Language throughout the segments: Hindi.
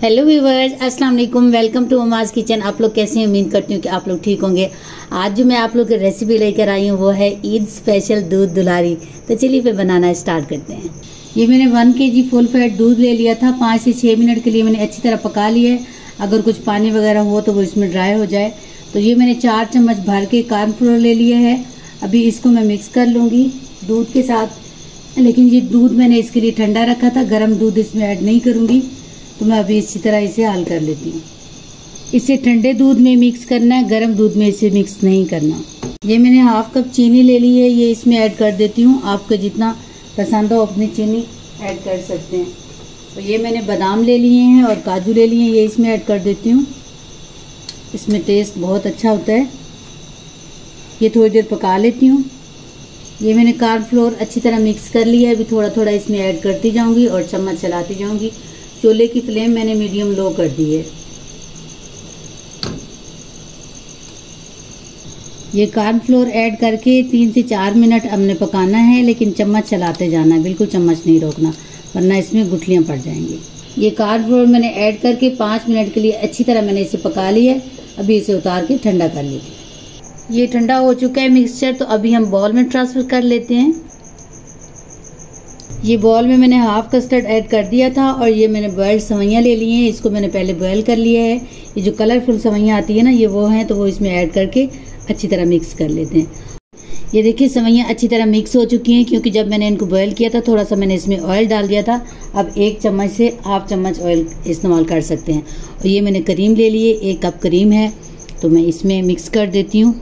हेलो व्यूवर्स, अस्सलाम वालेकुम। Welcome to Uma's kitchen. आप लोग कैसे हैं? उम्मीद करती हूँ कि आप लोग ठीक होंगे। आज जो मैं आप लोग की रेसिपी लेकर आई हूँ वो है ईद स्पेशल दूध दुलारी। तो चलिए फिर बनाना स्टार्ट करते हैं। ये मैंने 1 kg फुल फैट दूध ले लिया था। 5 से 6 मिनट के लिए मैंने अच्छी तरह पका लिया है। अगर कुछ पानी वगैरह हो तो वो इसमें ड्राई हो जाए। तो ये मैंने 4 चम्मच भर के कॉर्नफ्लोर ले लिया है। अभी इसको मैं मिक्स कर लूँगी दूध के साथ। लेकिन ये दूध मैंने इसके लिए ठंडा रखा था, गर्म दूध इसमें ऐड नहीं करूँगी। तो मैं अभी इसी तरह इसे हल कर लेती हूँ। इसे ठंडे दूध में मिक्स करना है, गर्म दूध में इसे मिक्स नहीं करना। ये मैंने 1/2 कप चीनी ले ली है, ये इसमें ऐड कर देती हूँ। आपको जितना पसंद हो अपनी चीनी ऐड कर सकते हैं। तो ये मैंने बादाम ले लिए हैं और काजू ले लिए हैं, ये इसमें ऐड कर देती हूँ। इसमें टेस्ट बहुत अच्छा होता है। ये थोड़ी देर पका लेती हूँ। ये मैंने कॉर्नफ्लोर अच्छी तरह मिक्स कर लिया है। अभी थोड़ा थोड़ा इसमें ऐड करती जाऊँगी और चम्मच चलाती जाऊँगी। चूल्हे की फ्लेम मैंने मीडियम लो कर दी है। ये कॉर्नफ्लोर ऐड करके 3 से 4 मिनट हमने पकाना है, लेकिन चम्मच चलाते जाना है, बिल्कुल चम्मच नहीं रोकना, वरना इसमें गुठलियाँ पड़ जाएंगी। ये कॉर्नफ्लोर मैंने ऐड करके 5 मिनट के लिए अच्छी तरह मैंने इसे पका लिया है। अभी इसे उतार के ठंडा कर लीजिए। ये ठंडा हो चुका है मिक्सचर, तो अभी हम बाउल में ट्रांसफ़र कर लेते हैं। ये बॉल में मैंने हाफ कस्टर्ड ऐड कर दिया था और ये मैंने बॉयल्ड सवैयाँ ले ली हैं। इसको मैंने पहले बॉयल कर लिया है। ये जो कलरफुल सवैयाँ आती है ना, ये वो हैं, तो वो इसमें ऐड करके अच्छी तरह मिक्स कर लेते हैं। ये देखिए सवैयाँ अच्छी तरह मिक्स हो चुकी हैं, क्योंकि जब मैंने इनको बॉयल किया था थोड़ा सा मैंने इसमें ऑयल डाल दिया था। अब 1 चम्मच से ½ चम्मच ऑयल इस्तेमाल कर सकते हैं। और ये मैंने क्रीम ले लिए, 1 कप क्रीम है, तो मैं इसमें मिक्स कर देती हूँ।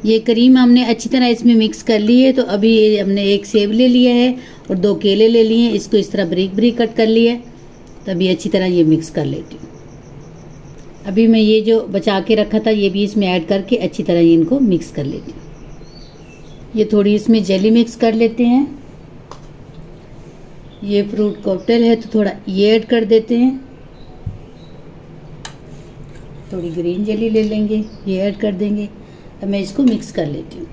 ये क्रीम हमने अच्छी तरह इसमें मिक्स कर ली है। तो अभी ये हमने 1 सेब ले लिया है और 2 केले ले लिए हैं। इसको इस तरह बारीक बारीक कट कर लिया है। तो अभी अच्छी तरह ये मिक्स कर लेती हूँ। अभी मैं ये जो बचा के रखा था ये भी इसमें ऐड करके अच्छी तरह ये इनको मिक्स कर लेती हूँ। ये थोड़ी इसमें जेली मिक्स कर लेते हैं। ये फ्रूट कॉकटेल है, तो थोड़ा ये ऐड कर देते हैं। थोड़ी ग्रीन जेली ले लेंगे, ये ऐड कर देंगे। अब मैं इसको मिक्स कर लेती हूँ।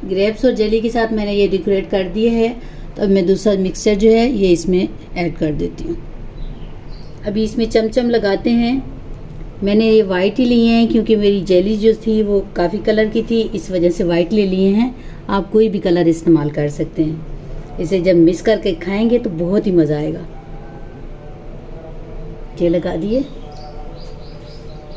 ग्रेप्स और जेली के साथ मैंने ये डेकोरेट कर दिया है। तो अब मैं दूसरा मिक्सचर जो है ये इसमें ऐड कर देती हूँ। अभी इसमें चमचम लगाते हैं। मैंने ये वाइट ही लिए हैं, क्योंकि मेरी जेली जो थी वो काफ़ी कलर की थी, इस वजह से वाइट ले लिए हैं। आप कोई भी कलर इस्तेमाल कर सकते हैं। इसे जब मिक्स करके खाएंगे तो बहुत ही मज़ा आएगा। ये लगा दिए।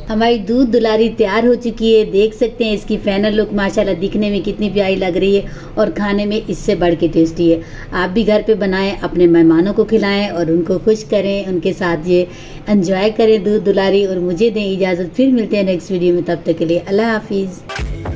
हमारी दूध दुलारी तैयार हो चुकी है। देख सकते हैं इसकी फाइनल लुक माशाल्लाह दिखने में कितनी प्यारी लग रही है और खाने में इससे बढ़ के टेस्टी है। आप भी घर पे बनाएं, अपने मेहमानों को खिलाएं और उनको खुश करें, उनके साथ ये एंजॉय करें दूध दुलारी। और मुझे दें इजाज़त, फिर मिलते हैं नेक्स्ट वीडियो में। तब तक के लिए अल्लाह हाफिज़।